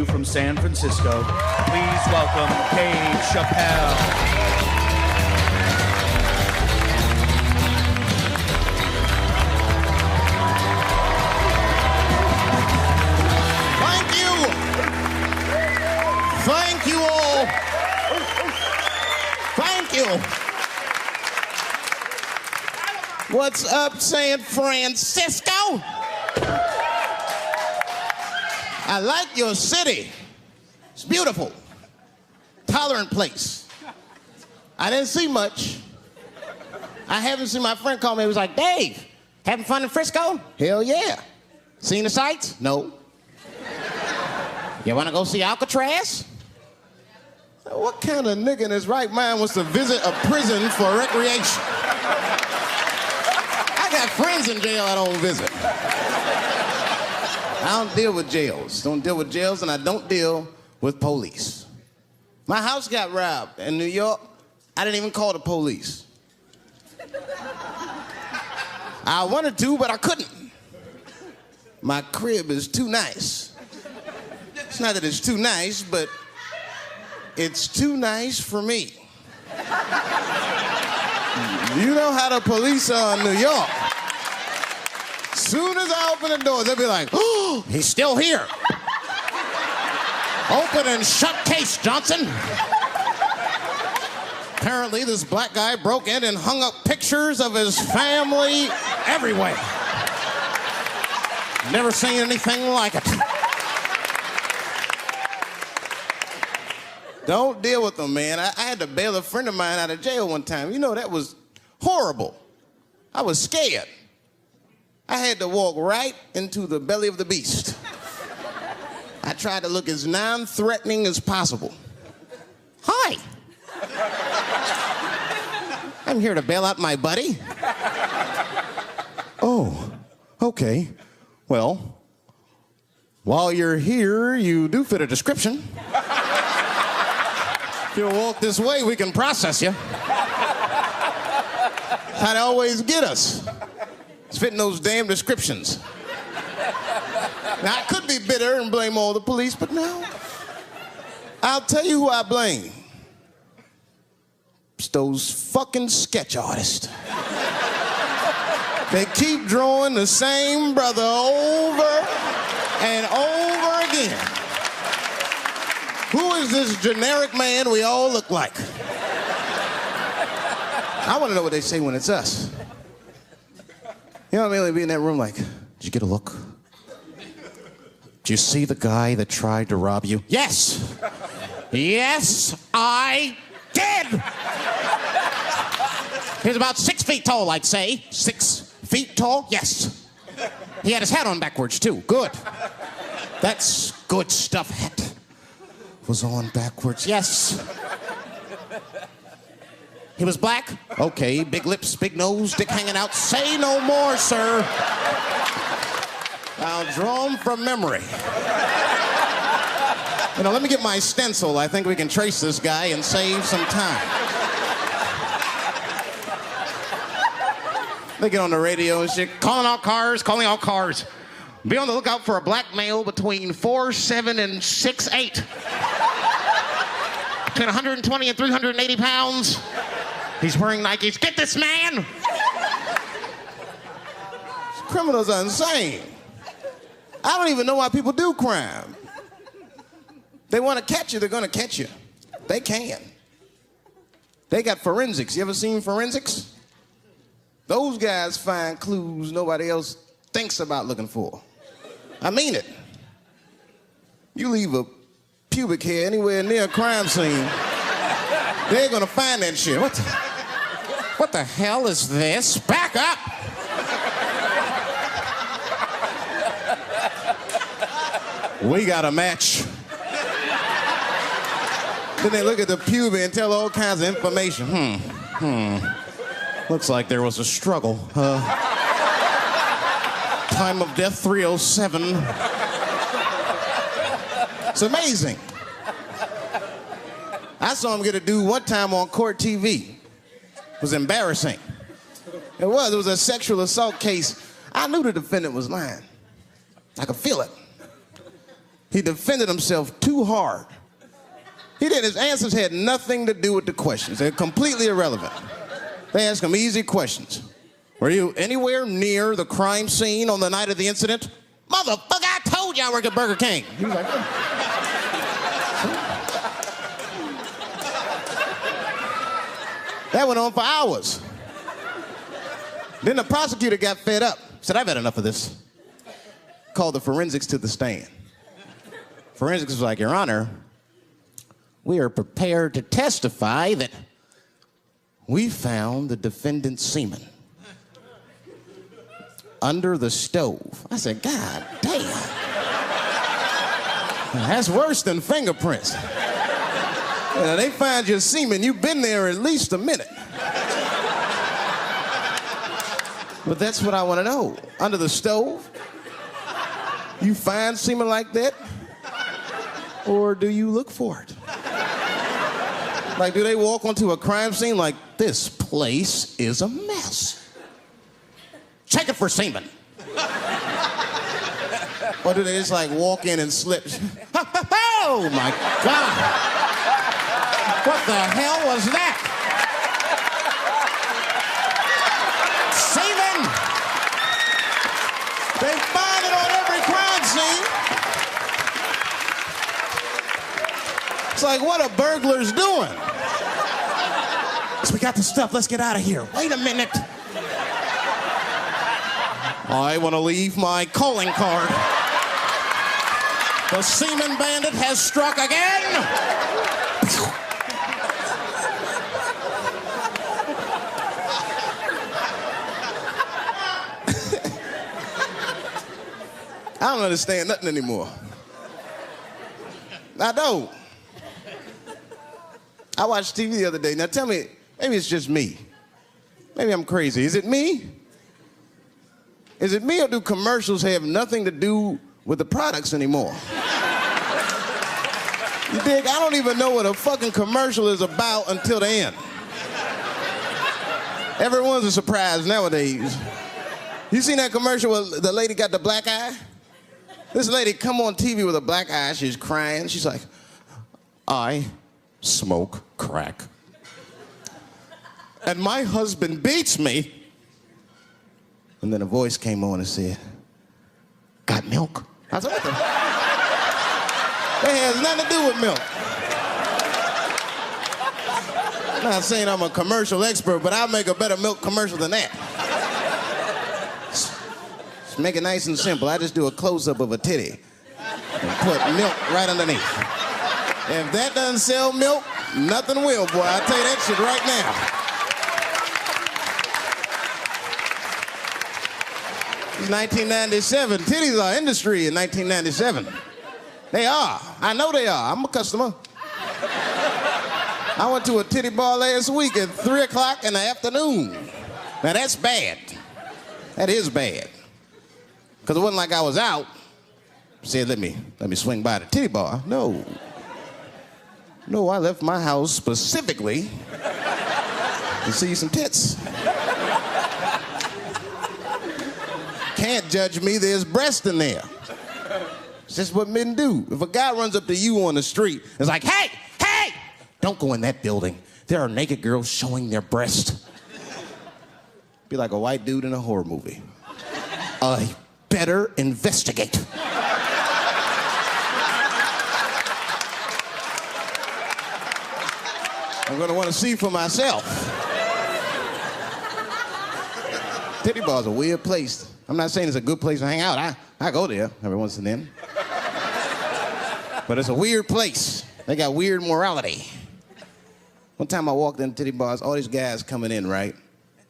you from San Francisco. Please welcome Chappelle. Thank you all. Thank you. What's up, San Francisco? I like your city. It's beautiful. Tolerant place. I didn't see much. I haven't seen my friend call me. He was like, Dave, having fun in Frisco? Hell yeah. Seen the sights? No. You want to go see Alcatraz? What kind of nigga in his right mind wants to visit a prison for recreation? I got friends in jail I don't visit. I don't deal with jails. Don't deal with jails, and I don't deal with police. My house got robbed in New York. I didn't even call the police. I wanted to, but I couldn't. My crib is too nice. It's not that it's too nice, but it's too nice for me. You know how the police are in New York. Soon as I open the door, they'll be like, oh, he's still here. Open and shut case, Johnson. Apparently, this black guy broke in and hung up pictures of his family everywhere. Never seen anything like it. Don't deal with them, man. I had to bail a friend of mine out of jail one time. You know, that was horrible. I was scared. I had to walk right into the belly of the beast. I tried to look as non-threatening as possible. Hi. I'm here to bail out my buddy. Oh, okay. Well, while you're here, you do fit a description. If you'll walk this way, we can process you. How they always get us. It's fitting those damn descriptions. Now, I could be bitter and blame all the police, but no. I'll tell you who I blame. It's those fucking sketch artists. They keep drawing the same brother over and over again. Who is this generic man we all look like? I want to know what they say when it's us. You know what I mean? They'd be in that room like, did you get a look? Did you see the guy that tried to rob you? Yes! Yes, I did! He was about 6 feet tall, I'd say. 6 feet tall? Yes. He had his hat on backwards, too. Good. That's good stuff. Hat was on backwards. Yes. He was black? Okay. Big lips, big nose, dick hanging out. Say no more, sir. I'll draw him from memory. You know, let me get my stencil. I think we can trace this guy and save some time. They get on the radio and shit. Calling all cars, calling all cars. Be on the lookout for a black male between 4'7" and 6'8". Between 120 and 380 pounds. He's wearing Nikes. Get this man! Criminals are insane. I don't even know why people do crime. They want to catch you, they're going to catch you. They can. They got forensics. You ever seen forensics? Those guys find clues nobody else thinks about looking for. I mean it. You leave a pubic hair anywhere near a crime scene, they're gonna find that shit. What the hell is this? Back up! We got a match. Then they look at the pubic and tell all kinds of information. Looks like there was a struggle. Time of death 307. It's amazing. I saw him get a dude one time on court TV. It was embarrassing. It was a sexual assault case. I knew the defendant was lying. I could feel it. He defended himself too hard. He did. His answers had nothing to do with the questions. They're completely irrelevant. They asked him easy questions. Were you anywhere near the crime scene on the night of the incident? Motherfucker, I told you I work at Burger King. He was like, that went on for hours. Then the prosecutor got fed up. Said, I've had enough of this. Called the forensics to the stand. Forensics was like, Your Honor, we are prepared to testify that we found the defendant's semen under the stove. I said, God damn. That's worse than fingerprints. They find your semen, you've been there at least a minute. But that's what I want to know. Under the stove? You find semen like that? Or do you look for it? Like, do they walk onto a crime scene like, this place is a mess? Check it for semen. Or do they just like walk in and slip? Oh my God. What the hell was that? Semen! They find it on every crime scene. It's like, what are burglars doing? So we got the stuff, let's get out of here. Wait a minute. I want to leave my calling card. The semen bandit has struck again. I don't understand nothing anymore. I don't. I watched TV the other day. Now tell me, maybe it's just me. Maybe I'm crazy. Is it me? Is it me, or do commercials have nothing to do with the products anymore? You dig? I don't even know what a fucking commercial is about until the end. Everyone's a surprise nowadays. You seen that commercial where the lady got the black eye? This lady come on TV with a black eye, she's crying. She's like, I smoke crack. And my husband beats me. And then a voice came on and said, got milk? I said, what the? That has nothing to do with milk. I'm not saying I'm a commercial expert, but I'll make a better milk commercial than that. Just make it nice and simple. I just do a close-up of a titty and put milk right underneath. If that doesn't sell milk, nothing will, boy. I'll tell you that shit right now. It's 1997. Titties are industry in 1997. They are. I know they are. I'm a customer. I went to a titty bar last week at 3 o'clock in the afternoon. Now that's bad. That is bad. Because it wasn't like I was out. Said, let me swing by the titty bar. No. No, I left my house specifically to see some tits. Can't judge me, there's breast in there. It's just what men do. If a guy runs up to you on the street, it's like, hey, hey, don't go in that building. There are naked girls showing their breast. Be like a white dude in a horror movie. I better investigate. I'm gonna want to see for myself. Titty bar's a weird place. I'm not saying it's a good place to hang out. I go there every once and then. But it's a weird place. They got weird morality. One time I walked in titty bars, all these guys coming in, right?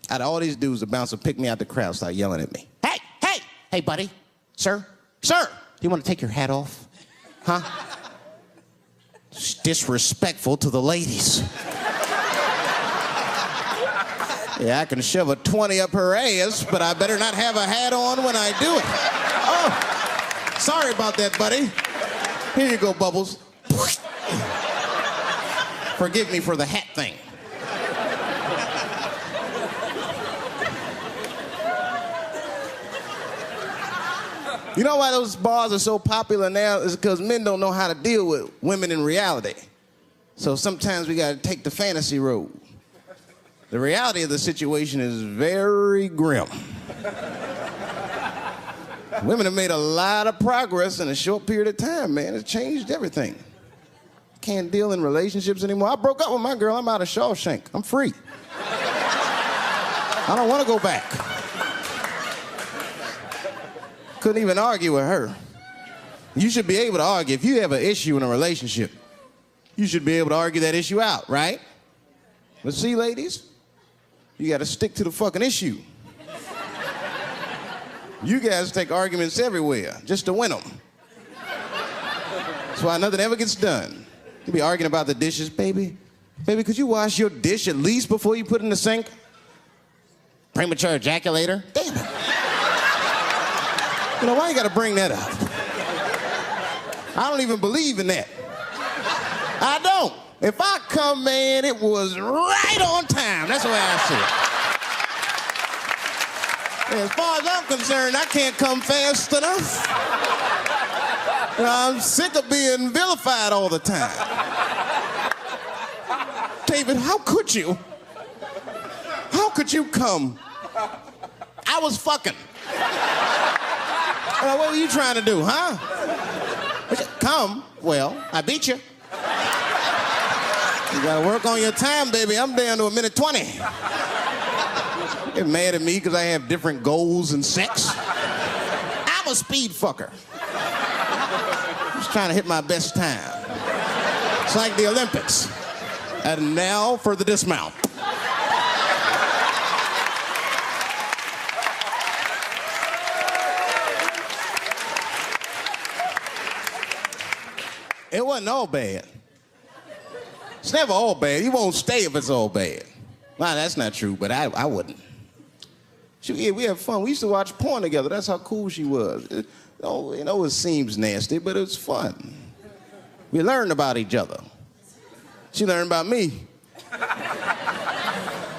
Out of all these dudes, the bouncer picked me out the crowd, started yelling at me. Hey, hey, hey, buddy, sir, do you want to take your hat off? Huh? It's disrespectful to the ladies. Yeah, I can shove a 20 up her ass, but I better not have a hat on when I do it. Oh, sorry about that, buddy. Here you go, Bubbles. Forgive me for the hat thing. You know why those bars are so popular now? Is because men don't know how to deal with women in reality. So sometimes we gotta take the fantasy road. The reality of the situation is very grim. Women have made a lot of progress in a short period of time, man. It's changed everything. Can't deal in relationships anymore. I broke up with my girl. I'm out of Shawshank. I'm free. I don't want to go back. Couldn't even argue with her. You should be able to argue. If you have an issue in a relationship, you should be able to argue that issue out, right? But see, ladies, you got to stick to the fucking issue. You guys take arguments everywhere just to win them. That's why nothing ever gets done. You be arguing about the dishes, baby. Baby, could you wash your dish at least before you put it in the sink? Premature ejaculator? Damn it. You know, why you gotta bring that up? I don't even believe in that. I don't. If I come, man, it was right on time. That's the way I see it. As far as I'm concerned, I can't come fast enough. You know, I'm sick of being vilified all the time. David, how could you? How could you come? I was fucking. What were you trying to do, huh? Come. Well, I beat you. You gotta work on your time, baby. I'm down to 1:20. Get mad at me because I have different goals in sex. I'm a speed fucker. Just trying to hit my best time. It's like the Olympics. And now for the dismount. It wasn't all bad. It's never all bad. You won't stay if it's all bad. Well, that's not true, but I wouldn't. We had fun. We used to watch porn together. That's how cool she was. It seems nasty, but it was fun. We learned about each other. She learned about me.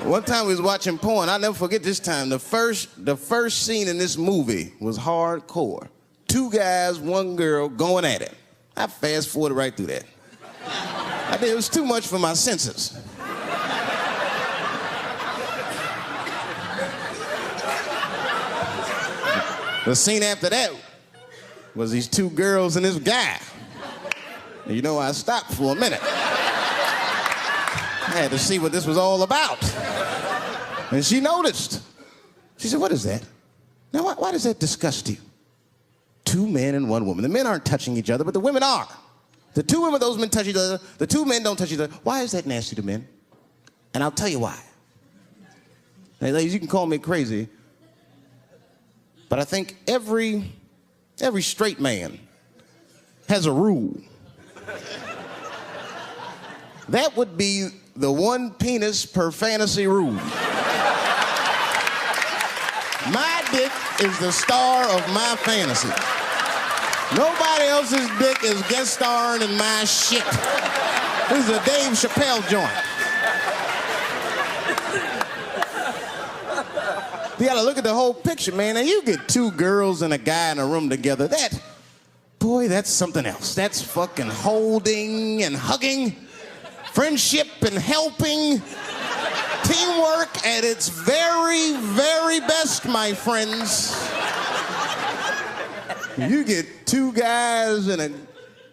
One time we was watching porn. I'll never forget this time. The first scene in this movie was hardcore. 2 guys, 1 girl going at it. I fast-forwarded right through that. It was too much for my senses. The scene after that was these 2 girls and this guy. And you know, I stopped for a minute. I had to see what this was all about. And she noticed. She said, "What is that? Now, why does that disgust you? 2 men and 1 woman. The men aren't touching each other, but the women are. The 2 women, those men touch each other. The 2 men don't touch each other. Why is that nasty to men? And I'll tell you why. Now, ladies, you can call me crazy, but I think every straight man has a rule. That would be the 1 penis per fantasy rule. My dick is the star of my fantasy. Nobody else's dick is guest starring in my shit. This is a Dave Chappelle joint. You gotta look at the whole picture, man. And you get 2 girls and a guy in a room together. That's something else. That's fucking holding and hugging, friendship and helping, teamwork at its very, very best, my friends. You get 2 guys and a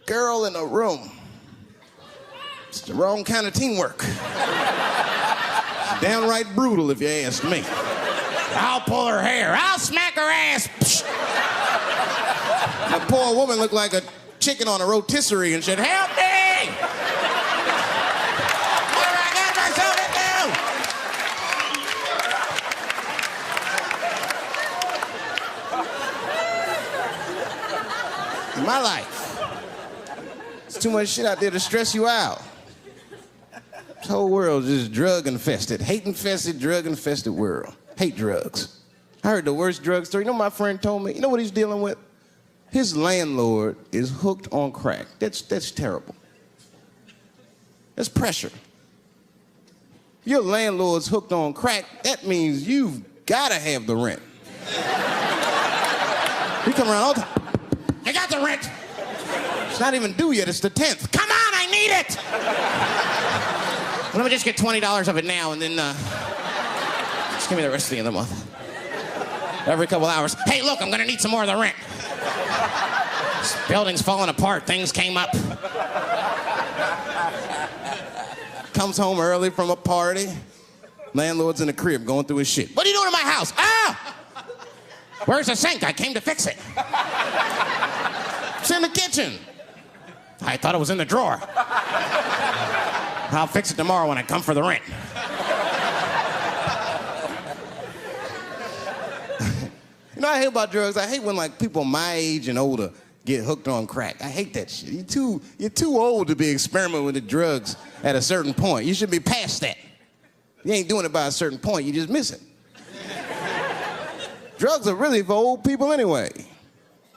girl in a room. It's the wrong kind of teamwork. It's downright brutal, if you ask me. I'll pull her hair. I'll smack her ass. That poor woman looked like a chicken on a rotisserie and said, "Help me! What have I got myself into?" In my life, there's too much shit out there to stress you out. This whole world is just drug-infested. Hate-infested, drug-infested world. Hate drugs. I heard the worst drug story. You know what my friend told me? You know what he's dealing with? His landlord is hooked on crack. That's terrible. That's pressure. Your landlord's hooked on crack, that means you've got to have the rent. He come around all the time. I got the rent. It's not even due yet. It's the 10th. Come on, I need it. Let me just get $20 of it now, and then just give me the rest of the month. Every couple hours. Hey, look, I'm gonna need some more of the rent. This building's falling apart. Things came up. Comes home early from a party. Landlord's in the crib going through his shit. What are you doing in my house? Ah! Where's the sink? I came to fix it. It's in the kitchen. I thought it was in the drawer. I'll fix it tomorrow when I come for the rent. You know what I hate about drugs? I hate when like people my age and older get hooked on crack. I hate that shit. You're too old to be experimenting with the drugs at a certain point. You should be past that. You ain't doing it by a certain point, you just miss it. Drugs are really for old people anyway.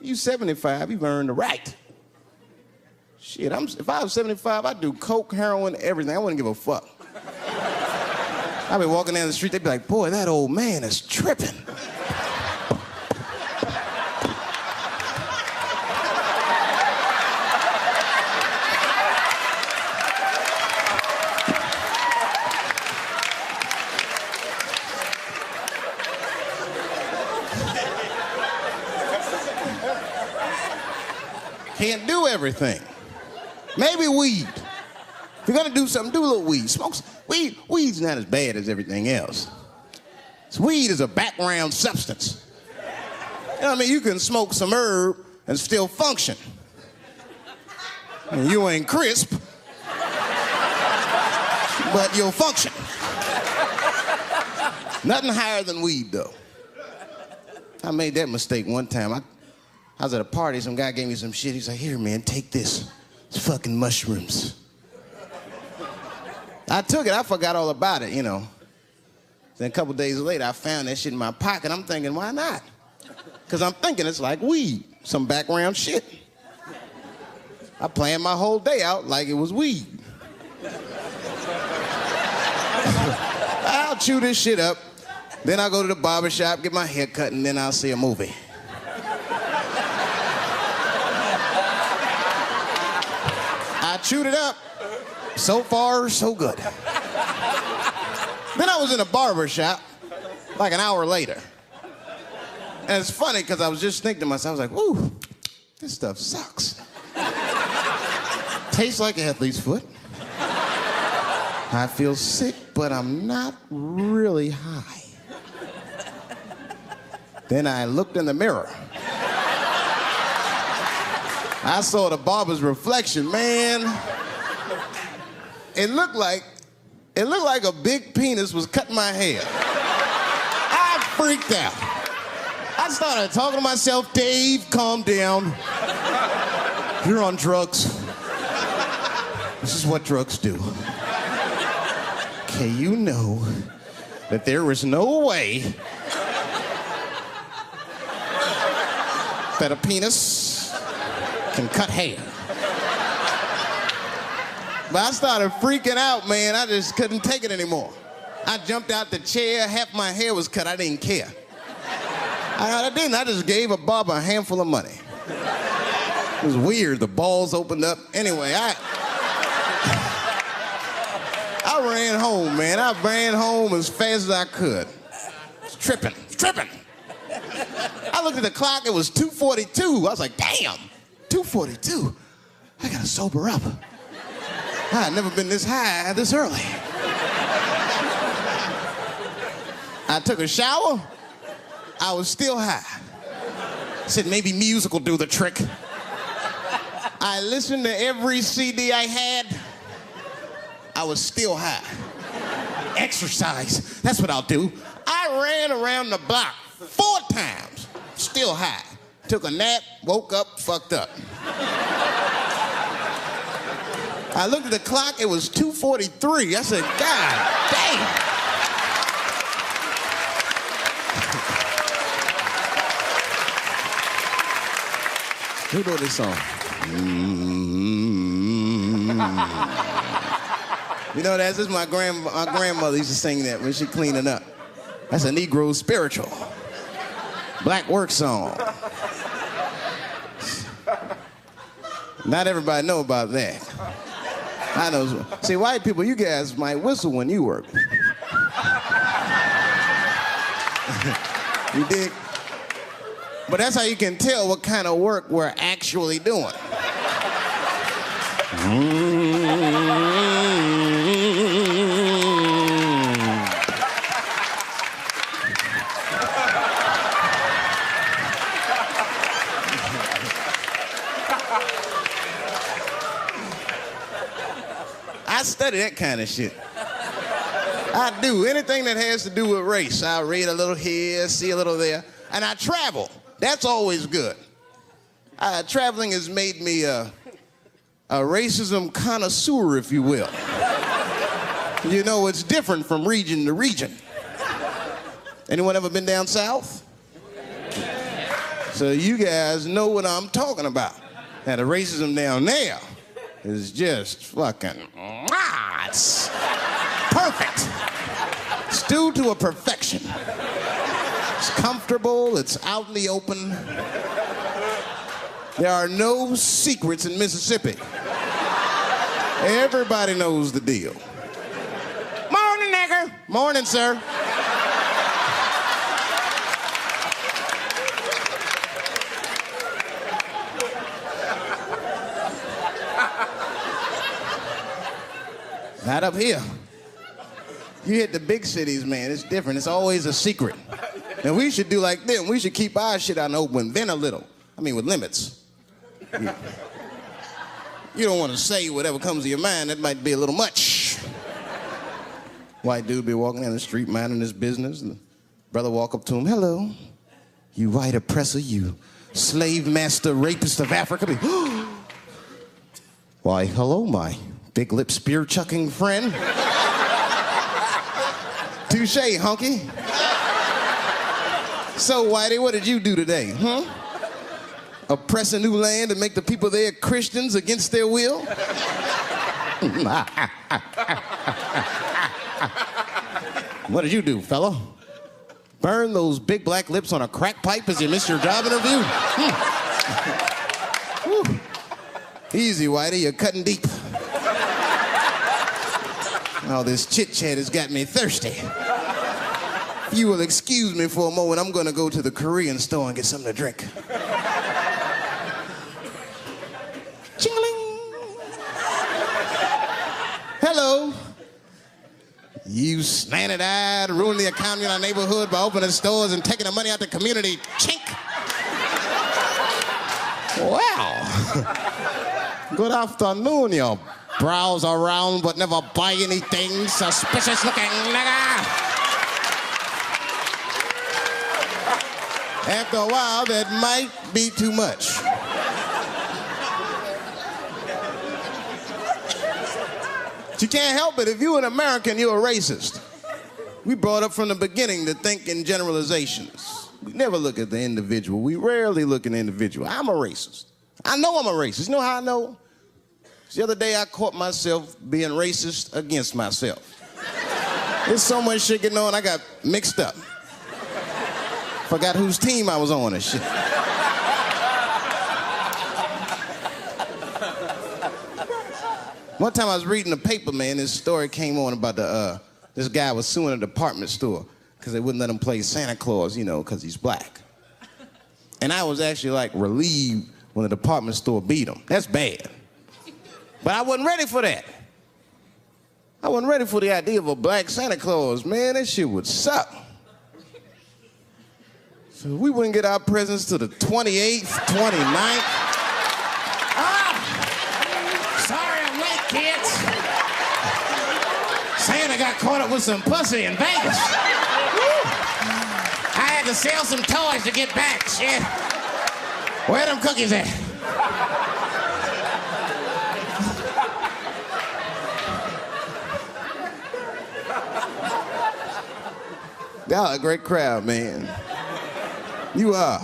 You 75, you've earned the right. Shit, if I was 75, I'd do coke, heroin, everything. I wouldn't give a fuck. I'd be walking down the street, they'd be like, boy, that old man is tripping. Can't do everything. Maybe weed. If you're gonna do something, do a little weed. Weed. Weed's not as bad as everything else. Weed is a background substance. You know what I mean? You can smoke some herb and still function. And you ain't crisp, but you'll function. Nothing higher than weed, though. I made that mistake one time. I was at a party, some guy gave me some shit. He's like, here, man, take this. It's fucking mushrooms. I took it, I forgot all about it, you know. Then a couple days later, I found that shit in my pocket. I'm thinking, why not? Because I'm thinking it's like weed, some background shit. I planned my whole day out like it was weed. I'll chew this shit up, then I'll go to the barber shop, get my hair cut, and then I'll see a movie. I chewed it up. So far, so good. Then I was in a barber shop, like an hour later. And it's funny, because I was just thinking to myself, I was like, woo, this stuff sucks. Tastes like an athlete's foot. I feel sick, but I'm not really high. Then I looked in the mirror. I saw the barber's reflection, man. It looked like a big penis was cutting my hair. I freaked out. I started talking to myself, Dave, calm down. You're on drugs. This is what drugs do. Okay, you know that there is no way that a penis can cut hair. But I started freaking out, man. I just couldn't take it anymore. I jumped out the chair, half my hair was cut, I didn't care. I didn't, I just gave a barber a handful of money. It was weird, the balls opened up. Anyway, I ran home, man. I ran home as fast as I could. It's tripping. I looked at the clock, it was 2:42. I was like, damn, 2:42. I gotta sober up. I had never been this high this early. I took a shower. I was still high. I said, maybe music will do the trick. I listened to every CD I had. I was still high. Exercise, that's what I'll do. I ran around the block 4 times, still high. Took a nap, woke up, fucked up. I looked at the clock, it was 2:43. I said, God damn. Who wrote this song? You know, that's just my grandmother used to sing that when she cleaning up. That's a Negro spiritual. Black work song. Not everybody know about that. I know. See, white people, you guys might whistle when you work. You dig? But that's how you can tell what kind of work we're actually doing. I study that kind of shit. I do. Anything that has to do with race. I read a little here, see a little there. And I travel. That's always good. Traveling has made me a racism connoisseur, if you will. You know, it's different from region to region. Anyone ever been down south? So you guys know what I'm talking about. Now, the racism down there is just fucking, it's perfect. It's due to a perfection. It's comfortable, it's out in the open. There are no secrets in Mississippi. Everybody knows the deal. Morning, nigger. Morning, sir. Not up here. You hit the big cities, man, it's different. It's always a secret. And we should do like them. We should keep our shit out in the open, then a little. I mean, with limits. You don't want to say whatever comes to your mind. That might be a little much. White dude be walking down the street minding his business. And the brother walk up to him. Hello, you white oppressor, you slave master rapist of Africa. Why, hello, my big lip spear chucking friend. Touche, hunky. So, Whitey, what did you do today, huh? Oppress a new land and make the people there Christians against their will? What did you do, fella? Burn those big black lips on a crack pipe as you missed your job interview? Easy, Whitey, you're cutting deep. All this chit-chat has got me thirsty. If you will excuse me for a moment, I'm gonna go to the Korean store and get something to drink. Ching-a-ling. Hello. You slanted-eyed, ruining the economy in our neighborhood by opening stores and taking the money out the community. Chink. Wow. Good afternoon, you browse around but never buy anything, suspicious looking nigga. After a while, that might be too much. But you can't help it. If you're an American, you're a racist. We brought up from the beginning to think in generalizations. We never look at the individual. We rarely look at the individual. I'm a racist. I know I'm a racist. You know how I know? The other day, I caught myself being racist against myself. There's so much shit getting on, I got mixed up. Forgot whose team I was on and shit. One time I was reading the paper, man, this story came on about this guy was suing a department store because they wouldn't let him play Santa Claus, you know, because he's black. And I was actually like relieved when the department store beat him. That's bad. But I wasn't ready for that. I wasn't ready for the idea of a black Santa Claus. Man, that shit would suck. So we wouldn't get our presents till the 28th, 29th. Sorry I'm late, kids. Santa got caught up with some pussy in Vegas. I had to sell some toys to get back, shit. Where them cookies at? Y'all a great crowd, man. You are.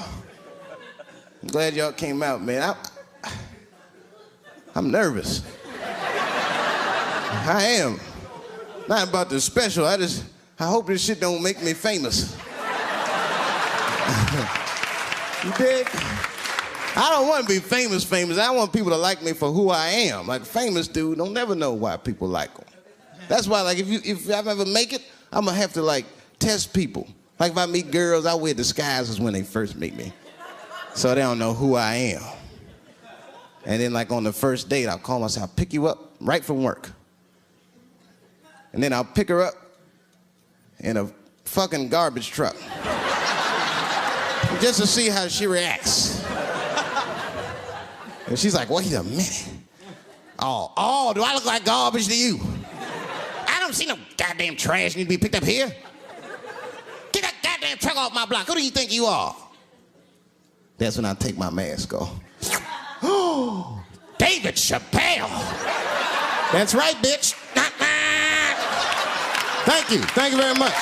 I'm glad y'all came out, man. I'm nervous. I am. Not about the special. I hope this shit don't make me famous. You dig? I don't want to be famous. I want people to like me for who I am. Like famous dude, don't never know why people like them. That's why, like, if I ever make it, I'm gonna have to like test people. Like if I meet girls, I wear disguises when they first meet me, so they don't know who I am. And then like on the first date, I'll call myself, I'll pick you up right from work. And then I'll pick her up in a fucking garbage truck. Just to see how she reacts. And she's like, wait a minute. Oh, do I look like garbage to you? I don't see no goddamn trash need to be picked up here. Get that goddamn truck off my block. Who do you think you are? That's when I take my mask off. Oh, David Chappelle. That's right, bitch. Thank you very much.